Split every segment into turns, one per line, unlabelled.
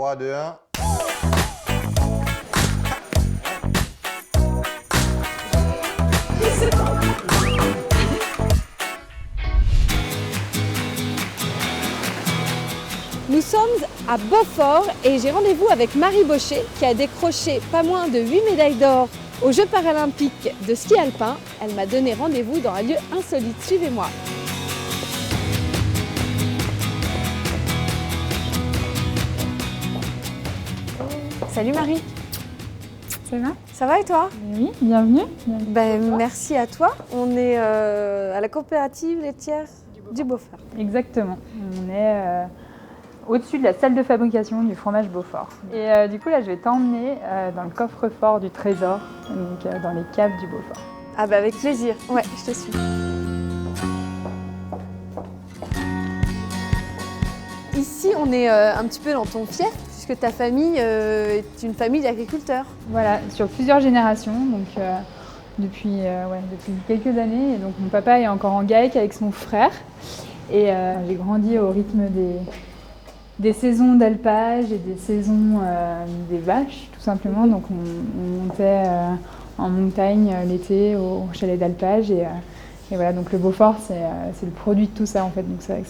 3, 2, 1.
Nous sommes à Beaufort et j'ai rendez-vous avec Marie Baucher qui a décroché pas moins de 8 médailles d'or aux Jeux paralympiques de ski alpin. Elle m'a donné rendez-vous dans un lieu insolite. Suivez-moi. Salut Marie.
Ça va?
Ça va et toi?
Oui, bienvenue.
Merci à toi. On est à la coopérative laitière du Beaufort.
Exactement. On est au-dessus de la salle de fabrication du fromage Beaufort. Et du coup, là, je vais t'emmener dans le coffre-fort du trésor, donc dans les caves du Beaufort.
Ah bah avec plaisir. Ouais, je te suis. Ici, on est un petit peu dans ton fief, puisque ta famille est une famille d'agriculteurs.
Voilà, sur plusieurs générations, donc depuis quelques années. Et donc mon papa est encore en GAEC avec son frère. Et j'ai grandi au rythme des saisons d'alpage et des saisons des vaches, tout simplement. Donc on montait en montagne l'été au chalet d'alpage. Et voilà, donc le Beaufort, c'est le produit de tout ça en fait. Donc c'est vrai que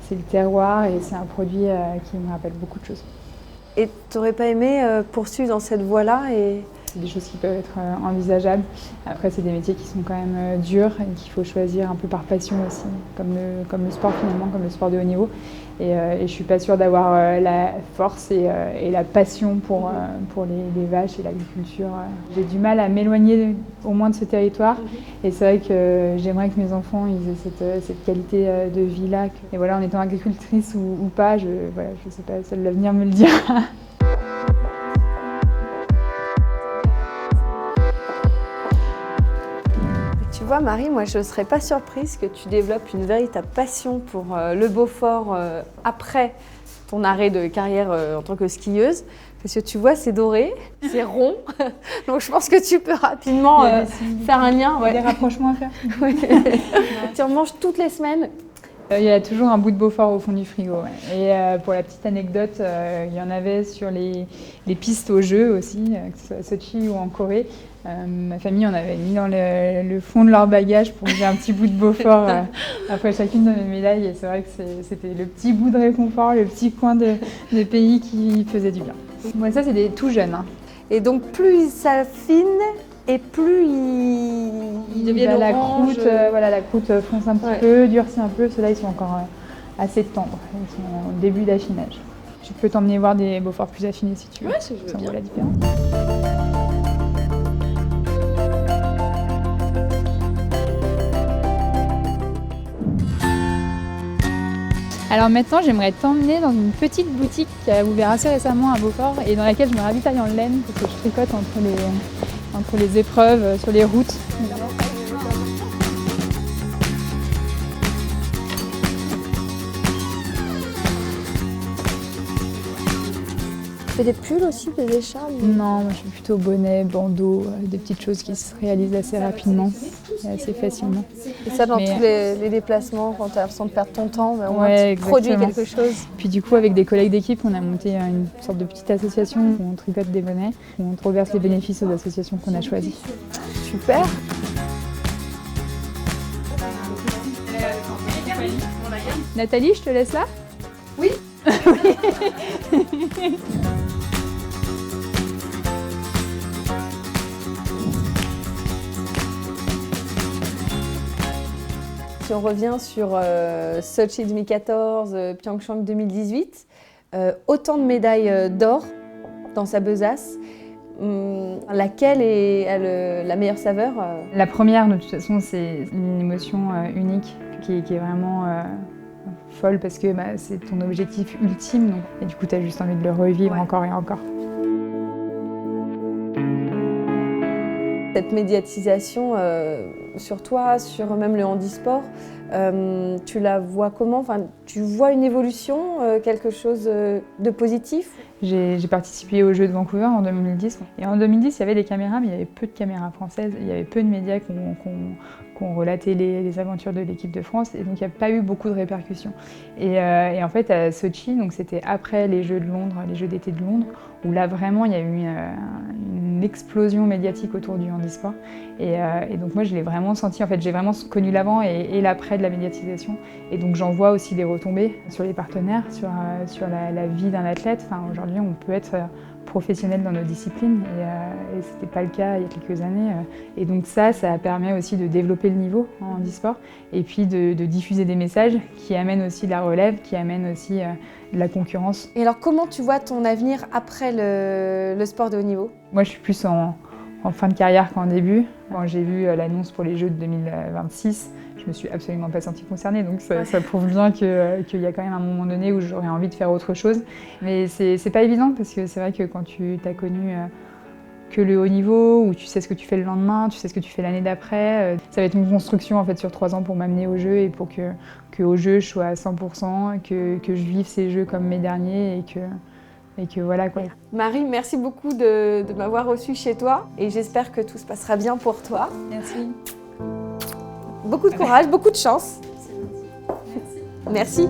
c'est le terroir et c'est un produit qui me rappelle beaucoup de choses.
Et tu n'aurais pas aimé poursuivre dans cette voie-là
C'est des choses qui peuvent être envisageables. Après, c'est des métiers qui sont quand même durs et qu'il faut choisir un peu par passion aussi, comme le sport finalement, comme le sport de haut niveau. Et je ne suis pas sûre d'avoir la force et la passion pour les vaches et l'agriculture. J'ai du mal à m'éloigner au moins de ce territoire. Et c'est vrai que j'aimerais que mes enfants ils aient cette qualité de vie-là. Et voilà, en étant agricultrice ou pas, je ne sais pas, seul l'avenir me le dira.
Tu vois Marie, moi je ne serais pas surprise que tu développes une véritable passion pour le Beaufort après ton arrêt de carrière en tant que skieuse. Parce que tu vois, c'est doré, c'est rond, donc je pense que tu peux rapidement faire un lien.
Il y a des rapprochements à faire.
Ouais. Tu en manges toutes les semaines.
Il y a toujours un bout de Beaufort au fond du frigo. Ouais. Et pour la petite anecdote, il y en avait sur les pistes aux Jeux aussi, que ce soit à Sochi ou en Corée. Ma famille en avait mis dans le fond de leur bagage pour que j'ai un petit bout de Beaufort après chacune de mes médailles. Et c'est vrai que c'était le petit bout de réconfort, le petit coin de pays qui faisait du bien. Bon, ça, c'est des tout jeunes. Hein.
Et donc, plus ça affine et plus il devient orange.
La croûte fonce un petit peu, durcit un peu. Ceux-là, ils sont encore assez tendres. Ils sont au début d'affinage. Je peux t'emmener voir des Beauforts plus affinés si tu veux.
Ouais, ça
vaut la différence. Alors maintenant, j'aimerais t'emmener dans une petite boutique qui a ouvert assez récemment à Beaufort et dans laquelle je me ravitaille en laine parce que je tricote entre les épreuves sur les routes.
Tu fais des pulls aussi, des écharpes?
Non, moi je suis plutôt bonnet, bandeau, des petites choses qui se réalisent assez rapidement et assez facilement.
Et ça dans tous les déplacements, quand tu as l'impression de perdre ton temps, mais au moins tu produis quelque chose.
Puis du coup, avec des collègues d'équipe, on a monté une sorte de petite association où on tricote des bonnets, où on reverse les bénéfices aux associations qu'on a choisies.
Super.
Nathalie, je te laisse là?
Oui. Si on revient sur Sochi 2014, Pyeongchang 2018, autant de médailles d'or dans sa besace. Laquelle est la meilleure saveur?
La première, de toute façon, c'est une émotion unique qui est vraiment folle parce que c'est ton objectif ultime. Donc, et du coup, tu as juste envie de le revivre encore et encore.
Cette médiatisation sur toi, sur même le handisport, tu la vois comment? Enfin, tu vois une évolution, quelque chose de positif?
J'ai participé aux Jeux de Vancouver en 2010. Et en 2010, il y avait des caméras, mais il y avait peu de caméras françaises. Il y avait peu de médias qui ont relaté les aventures de l'équipe de France. Et donc, il n'y a pas eu beaucoup de répercussions. Et en fait, à Sochi, donc c'était après les Jeux de Londres, les Jeux d'été de Londres, où là, vraiment, il y a eu une explosion médiatique autour du handisport. Et donc, moi, je l'ai vraiment senti. En fait, j'ai vraiment connu l'avant et l'après de la médiatisation. Et donc, j'en vois aussi des retombées sur les partenaires, sur la vie d'un athlète. Enfin, aujourd'hui, on peut être professionnel dans nos disciplines et ce n'était pas le cas il y a quelques années. Et donc ça permet aussi de développer le niveau en handisport et puis de diffuser des messages qui amènent aussi de la relève, qui amènent aussi de la concurrence.
Et alors comment tu vois ton avenir après le sport de haut niveau?
Moi je suis plus en fin de carrière qu'en début. Quand j'ai vu l'annonce pour les Jeux de 2026, je me suis absolument pas sentie concernée, donc ça prouve bien qu'il y a quand même un moment donné où j'aurais envie de faire autre chose. Mais c'est pas évident parce que c'est vrai que quand tu t'as connu que le haut niveau, où tu sais ce que tu fais le lendemain, tu sais ce que tu fais l'année d'après, ça va être une construction en fait sur 3 ans pour m'amener aux Jeux et pour que au jeu je sois à 100%, que je vive ces Jeux comme mes derniers et que voilà quoi.
Marie, merci beaucoup de m'avoir reçue chez toi et j'espère que tout se passera bien pour toi.
Merci.
Beaucoup de courage, beaucoup de chance. Merci.